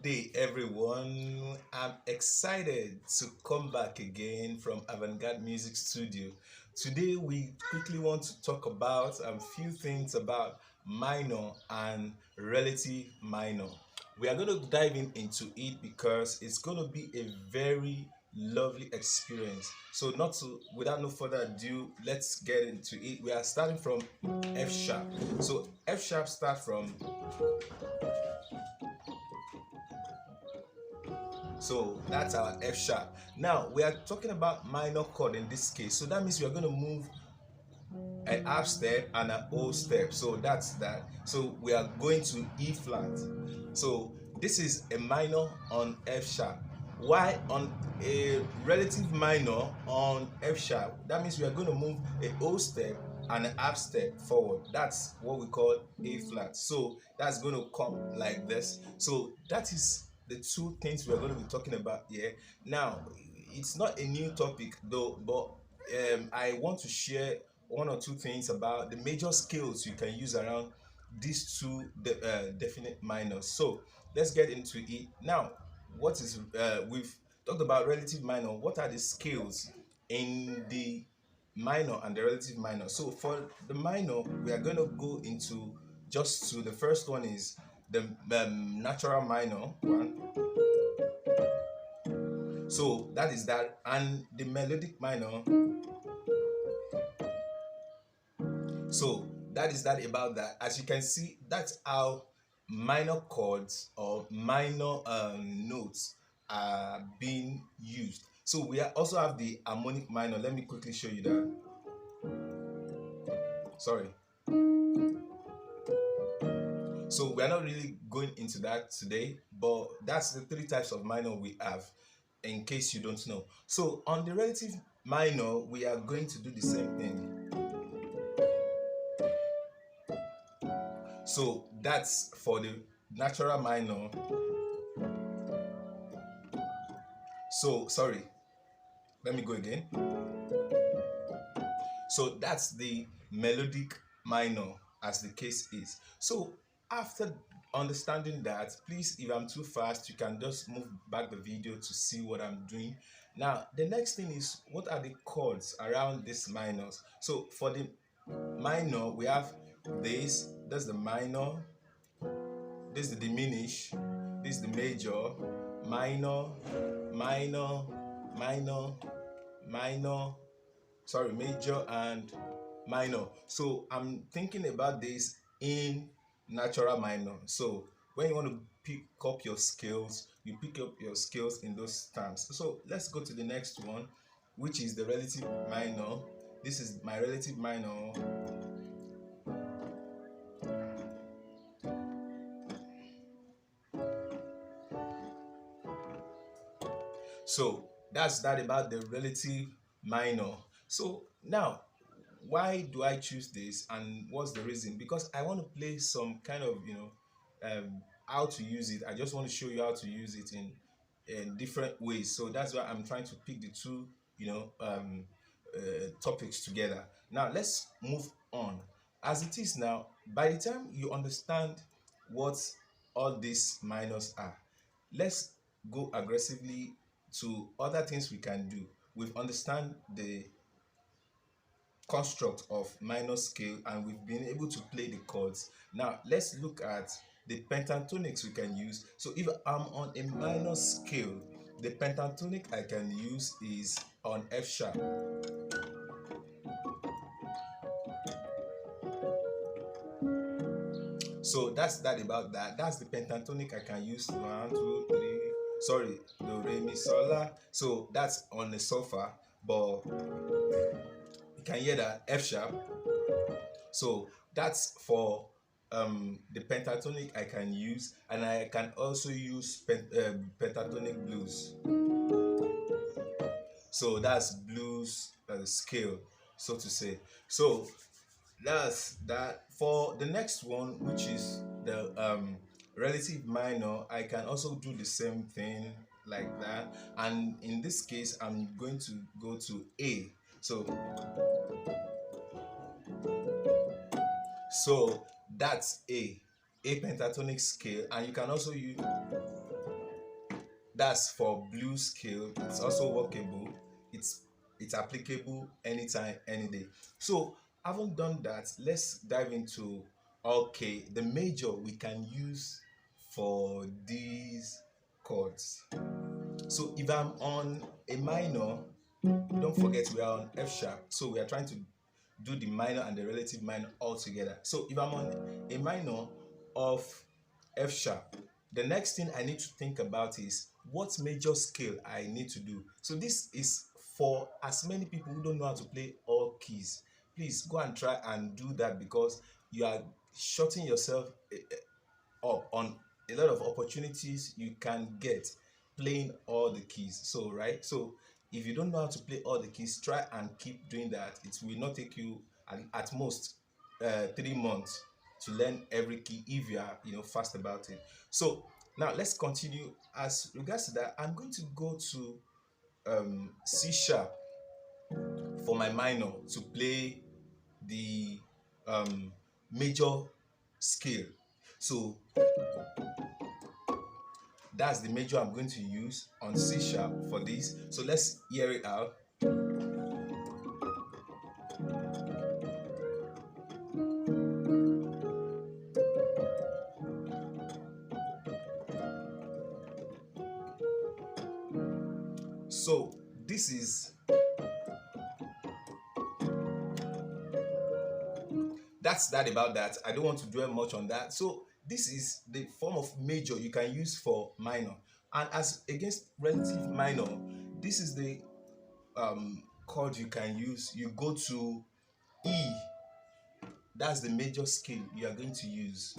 day, everyone. I'm excited to come back again from AVANT-GARDE Music Studio. Today, we quickly want to talk about a few things about minor and relative minor. We are going to dive into it because it's going to be a very lovely experience. So, without no further ado, let's get into it. We are starting from F sharp. So, F sharp start from. So that's our F sharp. Now we are talking about minor chord in this case. So that means we are going to move an up step and an O step. So that's that. So we are going to E flat. So this is a minor on F sharp. Why on a relative minor on F sharp? That means we are going to move an O step and an up step forward. That's what we call A flat. So that's going to come like this. So that is the two things we're going to be talking about here. Now, it's not a new topic though, but I want to share one or two things about the major scales you can use around these two definite minors. So let's get into it now. What is we've talked about relative minor. What are the scales in the minor and the relative minor? So for the minor, we are going to go into just to the first one is the natural minor one. So that is that, and the melodic minor. So that is that about that. As you can see, that's how minor chords or minor notes are being used. So we also have the harmonic minor. Let me quickly show you that. Sorry. So we are not really going into that today, but that's the three types of minor we have, in case you don't know. So on the relative minor, we are going to do the same thing. So that's for the natural minor. So sorry, let me go again. So that's the melodic minor, as the case is. So after understanding that, please, if I'm too fast, you can just move back the video to see what I'm doing. Now the next thing is, what are the chords around these minors? So for the minor, we have this. That's the minor. This is the diminished. This is the major. Minor, minor, minor, minor. Sorry, major and minor. So I'm thinking about this in natural minor. So when you want to pick up your scales, you pick up your scales in those terms. So let's go to the next one, which is the relative minor. This is my relative minor. So that's that about the relative minor. So now, why do I choose this and what's the reason? Because I want to play some kind of how to use it. I just want to show you how to use it in different ways. So that's why I'm trying to pick the two topics together. Now let's move on. As it is now, by the time you understand what all these minors are, let's go aggressively to other things we can do. We've understand the construct of minor scale and we've been able to play the chords. Now let's look at the pentatonics we can use. So if I'm on a minor scale, the pentatonic I can use is on F sharp. So that's that about that. That's the pentatonic I can use. 1, 2, 3. Sorry, do, re, mi, sol, la. So that's on the sulfur, but you can hear that F sharp. So that's for the pentatonic I can use, and I can also use pentatonic blues. So that's blues scale, so to say. So that's that. For the next one, which is the relative minor, I can also do the same thing like that, and in this case I'm going to go to A. So that's A pentatonic scale, and you can also use That's for blues scale. It's also workable. It's it's applicable anytime, any day. So having done that, let's dive into, okay, the major we can use for these chords. So if I'm on a minor, don't forget we are on F sharp. So we are trying to do the minor and the relative minor all together. So if I'm on a minor of F sharp, the next thing I need to think about is what major scale I need to do. So this is for as many people who don't know how to play all keys. Please go and try and do that, because you are shutting yourself up on a lot of opportunities you can get playing all the keys. So right, so if you don't know how to play all the keys, try and keep doing that. It will not take you at most 3 months to learn every key if you are fast about it. So now let's continue. As regards to that, I'm going to go to C sharp for my minor to play the major scale. So that's the major I'm going to use on C sharp for this. So let's hear it out. So this is, that's that about that. I don't want to dwell much on that. So this is the form of major you can use for minor. And as against relative minor, this is the chord you can use. You go to E. That's the major scale you are going to use.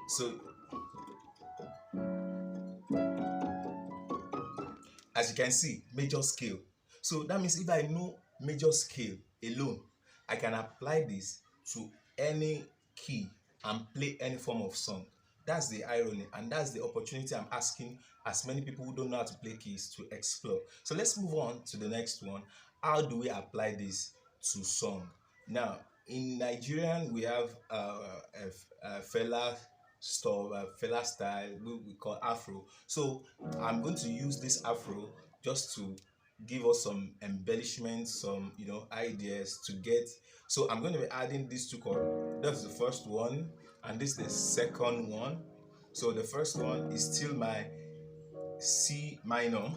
So as you can see, major scale. So that means if I know major scale alone, I can apply this to any key and play any form of song. That's the irony, and that's the opportunity I'm asking as many people who don't know how to play keys to explore. So let's move on to the next one. How do we apply this to song? Now, in Nigerian, we have fela style, we call Afro. So I'm going to use this Afro just to give us some embellishments, some ideas to get. So I'm going to be adding these two chords. That's the first one, and this is the second one. So the first one is still my C minor,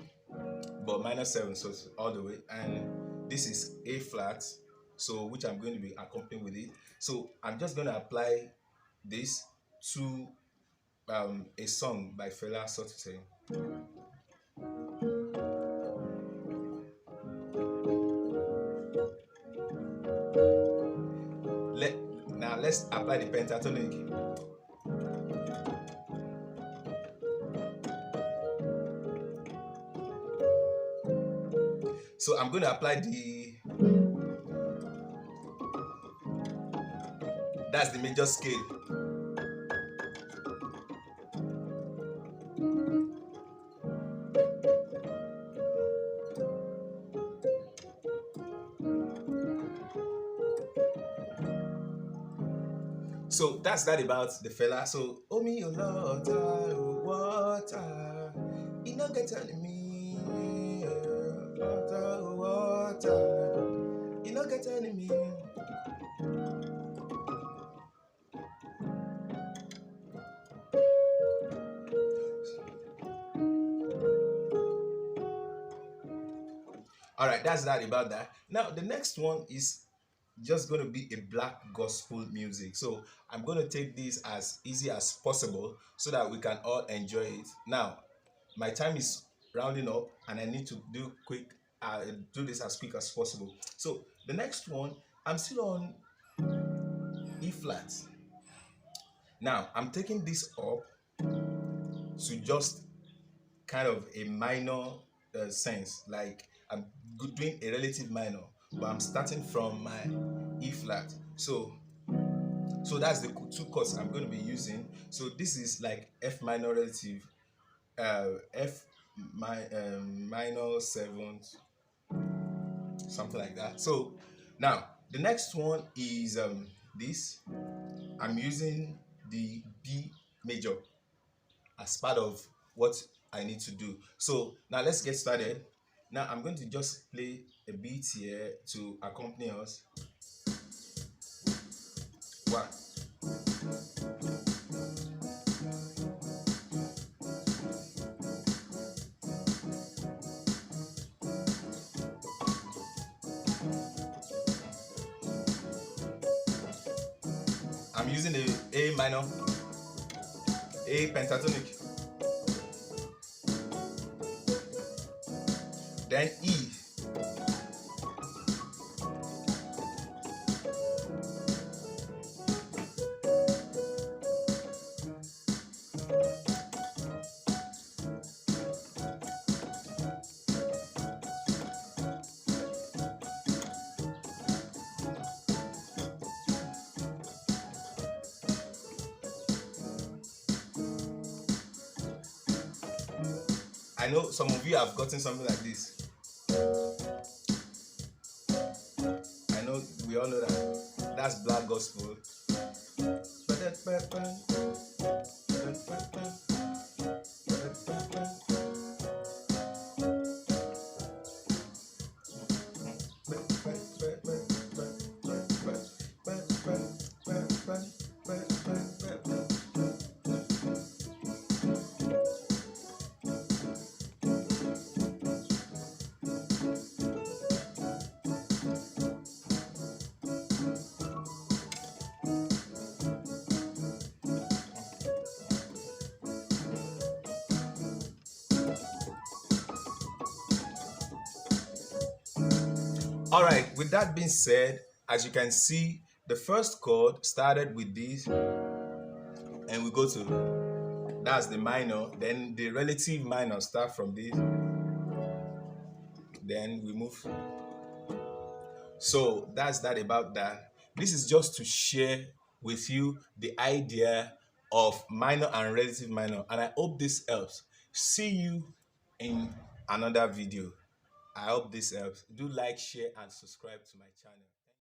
but minor 7, so it's all the way. And this is A flat, so which I'm going to be accompanying with it. So I'm just going to apply this to a song by Fela, so to say. Let Now let's apply the pentatonic. So I'm going to apply that's the major scale. So that's that about the fella. So, oh me, oh Lord, oh water, you no get enemy, water, oh water, you no get enemy. All right, that's that about that. Now the next one is just going to be a black gospel music. So I'm going to take this as easy as possible so that we can all enjoy it. Now, my time is rounding up, and I need to do this as quick as possible. So the next one, I'm still on E flat. Now I'm taking this up to just kind of a minor sense, like I'm doing a relative minor, but I'm starting from my E flat. So that's the two chords I'm going to be using. So this is like F minor relative, minor 7th, something like that. So now the next one is this, I'm using the B major as part of what I need to do. So now let's get started. Now I'm going to just play a beat here to accompany us. One. I'm using the A minor, A pentatonic, then E. I know some of you have gotten something like this. I know we all know that. That's black gospel. All right, with that being said, as you can see, the first chord started with this, and we go to, that's the minor, then the relative minor start from this, then we move. So that's that about that. This is just to share with you the idea of minor and relative minor, and I hope this helps. See you in another video. I hope this helps. Do like, share, and subscribe to my channel.